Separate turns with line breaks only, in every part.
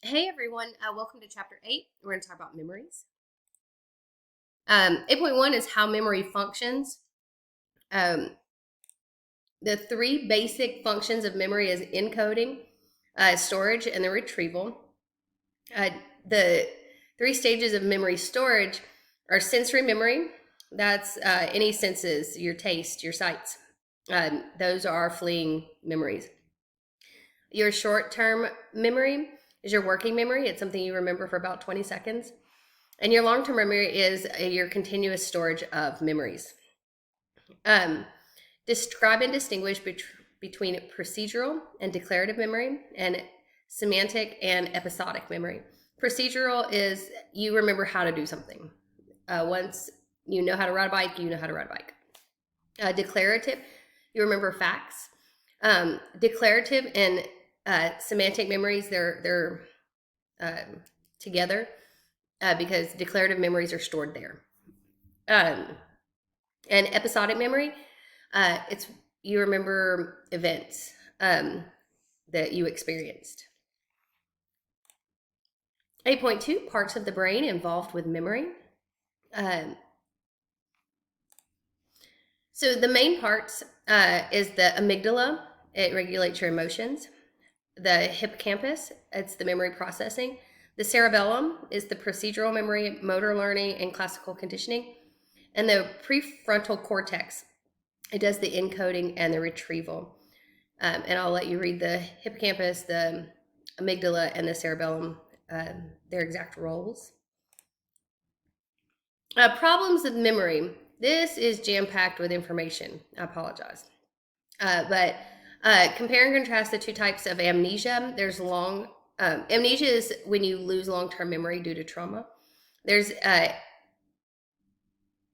Hey everyone, welcome to Chapter 8. We're going to talk about memories. 8.1 is how memory functions. Um, the three basic functions of memory is encoding, storage, and the retrieval. The three stages of memory storage are sensory memory. That's any senses, your taste, your sights. Those are fleeting memories. Your short-term memory is your working memory. It's something you remember for about 20 seconds. And your long-term memory is your continuous storage of memories. Describe and distinguish between procedural and declarative memory and semantic and episodic memory. Procedural is you remember how to do something. Once you know how to ride a bike, you know how to ride a bike. Declarative, you remember facts. Declarative and semantic memories, they're together because declarative memories are stored there. And episodic memory, it's you remember events that you experienced. 8.2, parts of the brain involved with memory. So the main parts is the amygdala. It regulates your emotions. The hippocampus, it's the memory processing. The cerebellum is the procedural memory, motor learning, and classical conditioning. And the prefrontal cortex, it does the encoding and the retrieval. And I'll let you read the hippocampus, the amygdala, and the cerebellum, their exact roles. Problems with memory. This is jam-packed with information. I apologize. But compare and contrast the two types of amnesia. There's amnesia is when you lose long-term memory due to trauma. There's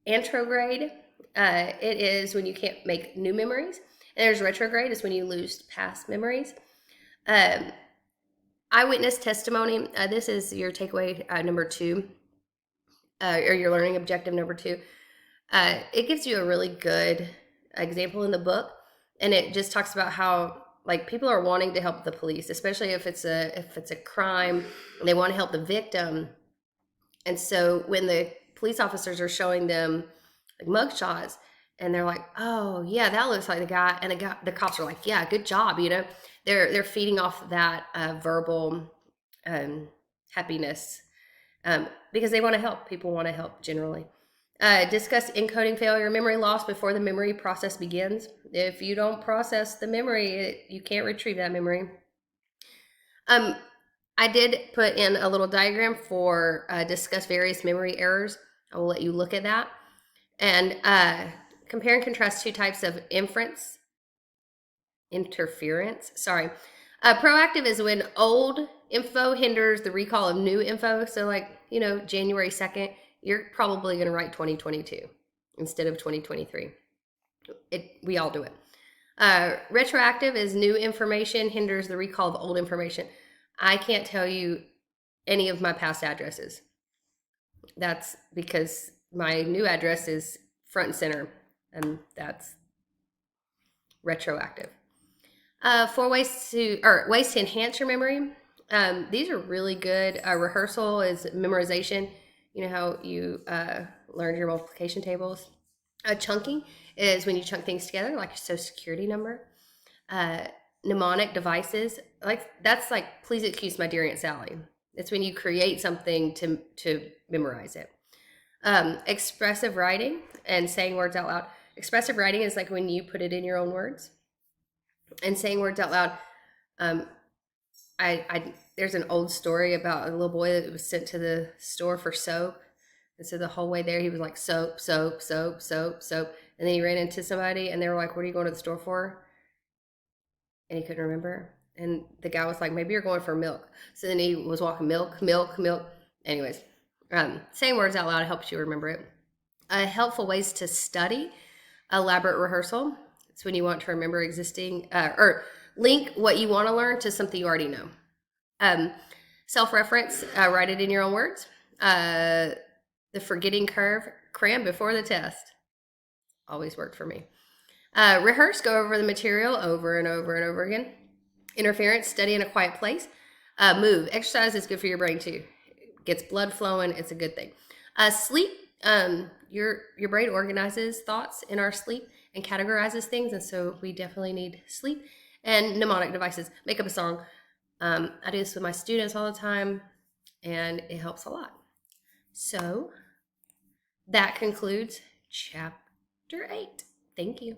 anterograde. It is when you can't make new memories. And there's retrograde, is when you lose past memories. Eyewitness testimony. This is your takeaway number 2, or your learning objective number 2. It gives you a really good example in the book, and it just talks about how people are wanting to help the police, especially if it's a crime, and they want to help the victim. And so when the police officers are showing them mugshots, and they're like, "Oh yeah, that looks like the guy," and the cops are like, "Yeah, good job," They're feeding off that verbal happiness because they want to help. People want to help generally. Discuss encoding failure, memory loss before the memory process begins. If you don't process the memory, you can't retrieve that memory. I did put in a little diagram for discuss various memory errors. I will let you look at that. And compare and contrast two types of interference. Proactive is when old info hinders the recall of new info. So January 2nd, you're probably going to write 2022 instead of 2023. We all do it. Retroactive is new information hinders the recall of old information. I can't tell you any of my past addresses. That's because my new address is front and center, and that's retroactive. 4 ways to enhance your memory. These are really good. Rehearsal is memorization. You know how you learned your multiplication tables. Chunking is when you chunk things together, like your social security number. Mnemonic devices, that's please excuse my dear Aunt Sally. It's when you create something to memorize it. Expressive writing and saying words out loud. Expressive writing is like when you put it in your own words. And saying words out loud. There's an old story about a little boy that was sent to the store for soap. And so the whole way there, he was like, soap, soap, soap, soap, soap. And then he ran into somebody, and they were like, what are you going to the store for? And he couldn't remember. And the guy was like, maybe you're going for milk. So then he was walking, milk, milk, milk. Anyways, saying words out loud helps you remember it. Helpful ways to study. Elaborate rehearsal. It's when you want to remember existing or link what you want to learn to something you already know. Self-reference, write it in your own words. The forgetting curve, cram before the test. Always worked for me. Rehearse, go over the material over and over and over again. Interference, study in a quiet place. Move. Exercise is good for your brain too. Gets blood flowing. It's a good thing. Sleep. Your brain organizes thoughts in our sleep and categorizes things, and so we definitely need sleep. And mnemonic devices. Make up a song. I do this with my students all the time, and it helps a lot. So that concludes chapter 8. Thank you.